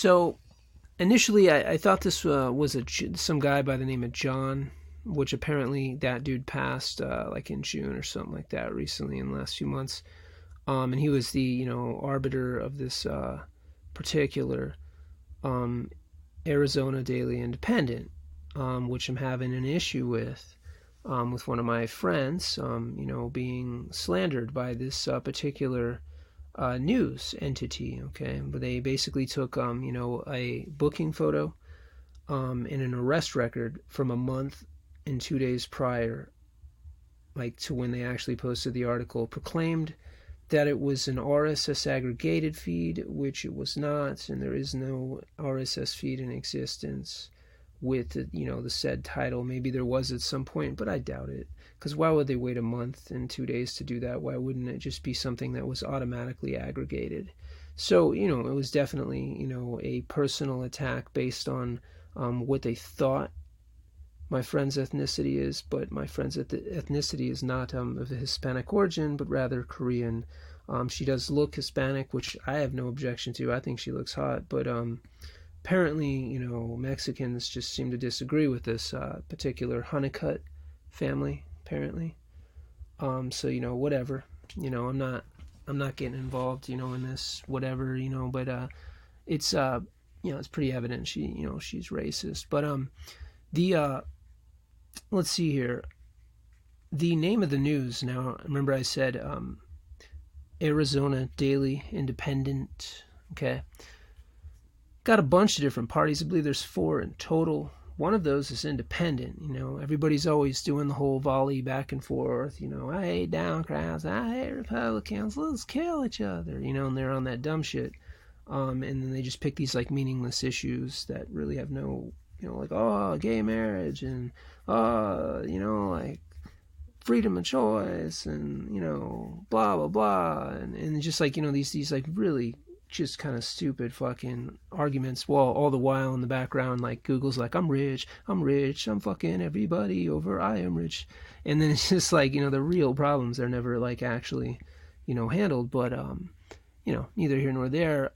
So initially, I thought this was some guy by the name of John, which apparently that dude passed like in June or something like that recently in the last few months. And he was the arbiter of this particular um, Arizona Daily Independent, which I'm having an issue with one of my friends, being slandered by this particular news entity. Okay, but they basically took a booking photo and an arrest record from a month and 2 days prior, like to when they actually posted the article, proclaimed that it was an RSS aggregated feed, which it was not, and there is no RSS feed in existence with the said title. Maybe there was at some point, but I doubt it. Because why would they wait a month and 2 days to do that? Why wouldn't it just be something that was automatically aggregated? So, it was definitely, a personal attack based on what they thought my friend's ethnicity is, but my friend's ethnicity is not of a Hispanic origin, but rather Korean. She does look Hispanic, which I have no objection to. I think she looks hot, but apparently, Mexicans just seem to disagree with this particular Honeycutt family. Apparently, so whatever. I'm not getting involved, in this whatever, but it's it's pretty evident she's racist. But the let's see here. The name of the news now. Remember, I said Arizona Daily Independent. Okay. Got a bunch of different parties. I believe there's 4 in total. One of those is independent. Everybody's always doing the whole volley back and forth. I hate Democrats. I hate Republicans. Let's kill each other. And they're on that dumb shit. And then they just pick these like meaningless issues that really have no, like, oh, gay marriage and, like freedom of choice and, blah, blah, blah. And just like, these like really just kind of stupid fucking arguments, while all the while in the background, like, Google's like, I'm rich, I'm fucking everybody over, I am rich. And then it's just like, the real problems are never like actually, handled. But neither here nor there.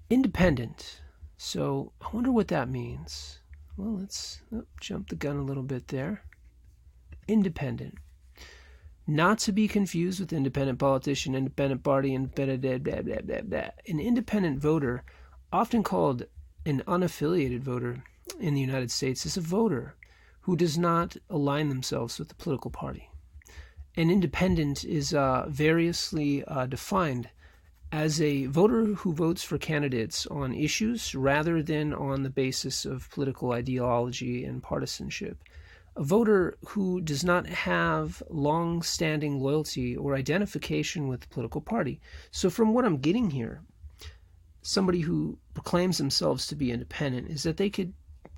Independent. So I wonder what that means. Well, let's jump the gun a little bit there. Independent. Not to be confused with independent politician, independent party, independent blah, blah, blah, blah. An independent voter, often called an unaffiliated voter in the United States, is a voter who does not align themselves with the political party. An independent is variously defined as a voter who votes for candidates on issues rather than on the basis of political ideology and partisanship. A voter who does not have long-standing loyalty or identification with the political party. So from what I'm getting here, somebody who proclaims themselves to be independent is that they could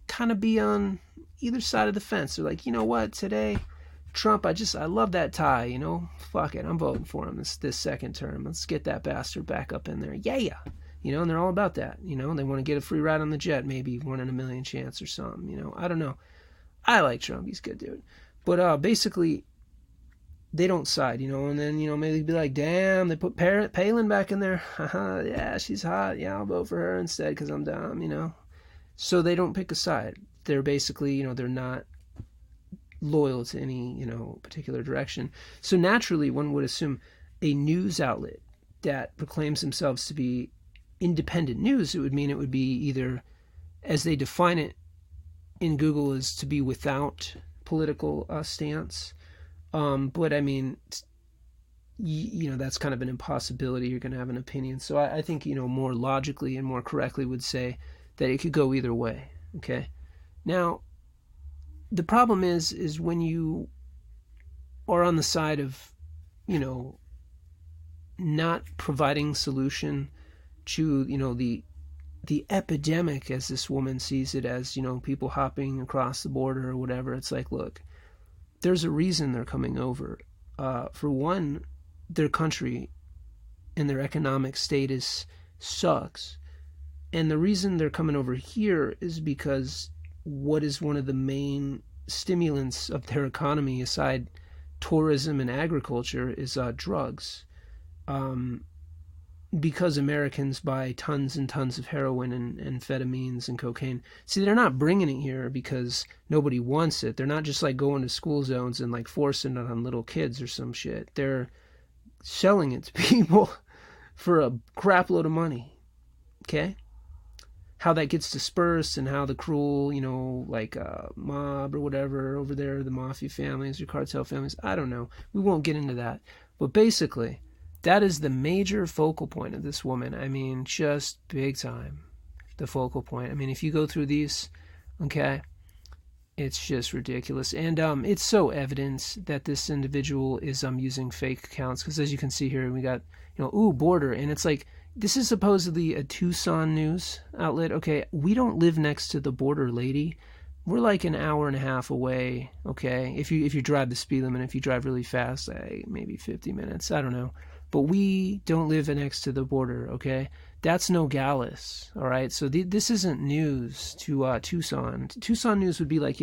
kind of be on either side of the fence. They're like, you know what, today, Trump, I love that tie, fuck it, I'm voting for him this second term. Let's get that bastard back up in there. Yeah. And they're all about that. They want to get a free ride on the jet, maybe 1 in a million chance or something, I don't know. I like Trump. He's a good dude. But basically, they don't side, and then, maybe be like, damn, they put Palin back in there. Yeah, she's hot. Yeah, I'll vote for her instead because I'm dumb, So they don't pick a side. They're basically, they're not loyal to any, particular direction. So naturally, one would assume a news outlet that proclaims themselves to be independent news, it would be either, as they define it in Google, is to be without political stance. But I mean, that's kind of an impossibility. You're going to have an opinion. So I think, more logically and more correctly would say that it could go either way. Okay. Now, the problem is when you are on the side of, not providing solution to, the epidemic, as this woman sees it, as, people hopping across the border or whatever. It's like, look, there's a reason they're coming over. For one, their country and their economic status sucks. And the reason they're coming over here is because what is one of the main stimulants of their economy, aside tourism and agriculture, is drugs. because Americans buy tons and tons of heroin and amphetamines and cocaine. See, they're not bringing it here because nobody wants it. They're not just like going to school zones and like forcing it on little kids or some shit. They're selling it to people for a crap load of money. Okay? How that gets dispersed and how the cruel, like mob or whatever over there, the mafia families or cartel families, I don't know. We won't get into that. But basically, that is the major focal point of this woman. I mean, just big time. The focal point. I mean, if you go through these, okay, it's just ridiculous. And it's so evident that this individual is using fake accounts. Because as you can see here, we got, border. And it's like, this is supposedly a Tucson news outlet. Okay, we don't live next to the border, lady. We're like an hour and a half away, okay? If you drive the speed limit, if you drive really fast, maybe 50 minutes, I don't know. But we don't live next to the border, okay? That's Nogales, all right? So this isn't news to Tucson. Tucson news would be like,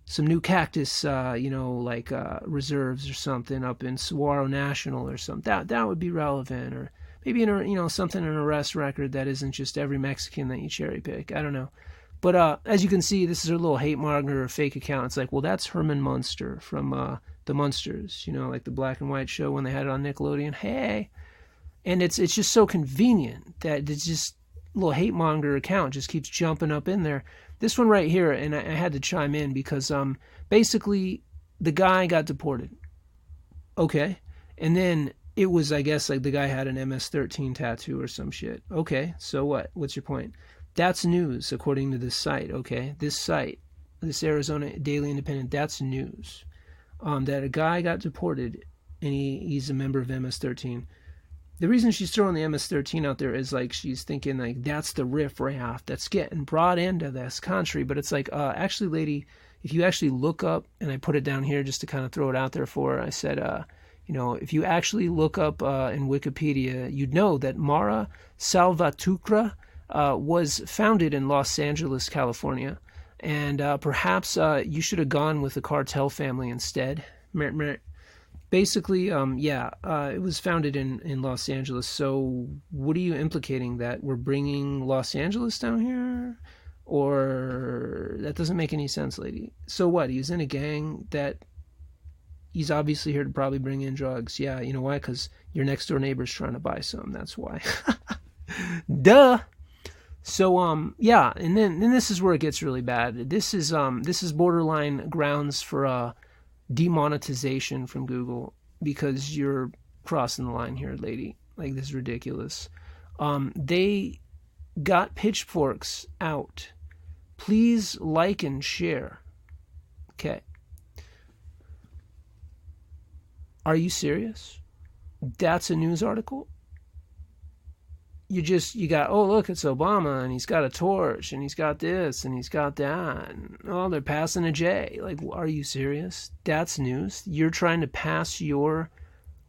some new cactus, reserves or something up in Saguaro National or something. That would be relevant, or maybe something in an arrest record that isn't just every Mexican that you cherry pick. I don't know. But as you can see, this is a little hate monger or fake account. It's like, well, that's Herman Munster from the Munsters, like the black and white show when they had it on Nickelodeon. Hey, and it's just so convenient that it's just a little hate monger account just keeps jumping up in there. This one right here, and I had to chime in because basically the guy got deported. Okay, and then it was, I guess, like the guy had an MS-13 tattoo or some shit. Okay, so what? What's your point? That's news, according to this site, okay? This site, this Arizona Daily Independent, that's news. That a guy got deported, and he's a member of MS-13. The reason she's throwing the MS-13 out there is like she's thinking like that's the riffraff that's getting brought into this country. But it's like, actually, lady, if you actually look up, and I put it down here just to kind of throw it out there for her, I said, if you actually look up in Wikipedia, you'd know that Mara Salvatrucha was founded in Los Angeles, California. And perhaps you should have gone with the cartel family instead. Basically, it was founded in Los Angeles. So what are you implicating, that we're bringing Los Angeles down here? Or that doesn't make any sense, lady. So what? He's in a gang that he's obviously here to probably bring in drugs. Yeah, you know why? Because your next door neighbor's trying to buy some. That's why. Duh. So and then this is where it gets really bad. This is borderline grounds for demonetization from Google, because you're crossing the line here, lady. Like, this is ridiculous. They got pitchforks out. Please like and share. Okay. Are you serious? That's a news article? You got, oh, look, it's Obama, and he's got a torch, and he's got this, and he's got that, and, oh, they're passing a J. Like, are you serious? That's news? You're trying to pass your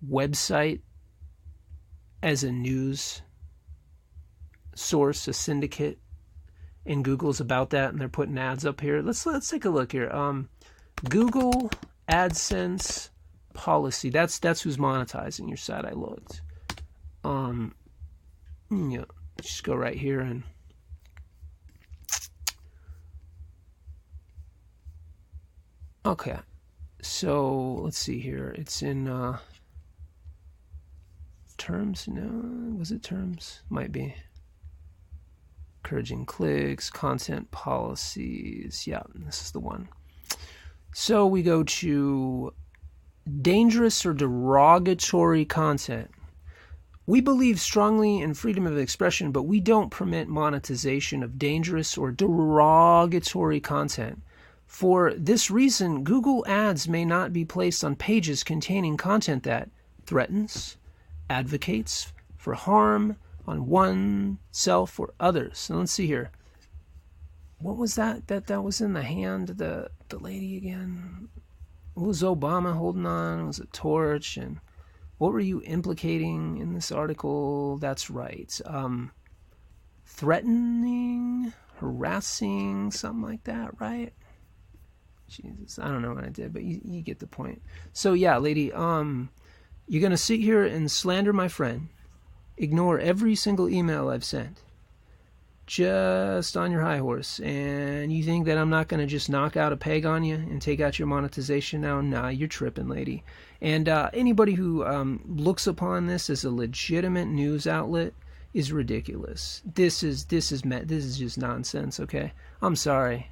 website as a news source, a syndicate, and Google's about that, and they're putting ads up here. Let's take a look here. Google AdSense policy. That's who's monetizing your site. I looked. Just go right here and okay. So let's see here. It's in terms. No, was it terms? Might be. Encouraging clicks, content policies. Yeah, this is the one. So we go to dangerous or derogatory content. We believe strongly in freedom of expression, but we don't permit monetization of dangerous or derogatory content. For this reason, Google Ads may not be placed on pages containing content that threatens, advocates for harm on oneself or others. So let's see here. What was that was in the hand of the lady again? What was Obama holding on? It was a torch. And what were you implicating in this article? That's right. Threatening, harassing, something like that, right? Jesus, I don't know what I did, but you get the point. So yeah, lady, you're going to sit here and slander my friend, ignore every single email I've sent, just on your high horse, and you think that I'm not going to just knock out a peg on you and take out your monetization now? Nah, you're tripping, lady. And anybody who looks upon this as a legitimate news outlet is ridiculous. This is just nonsense. Okay, I'm sorry.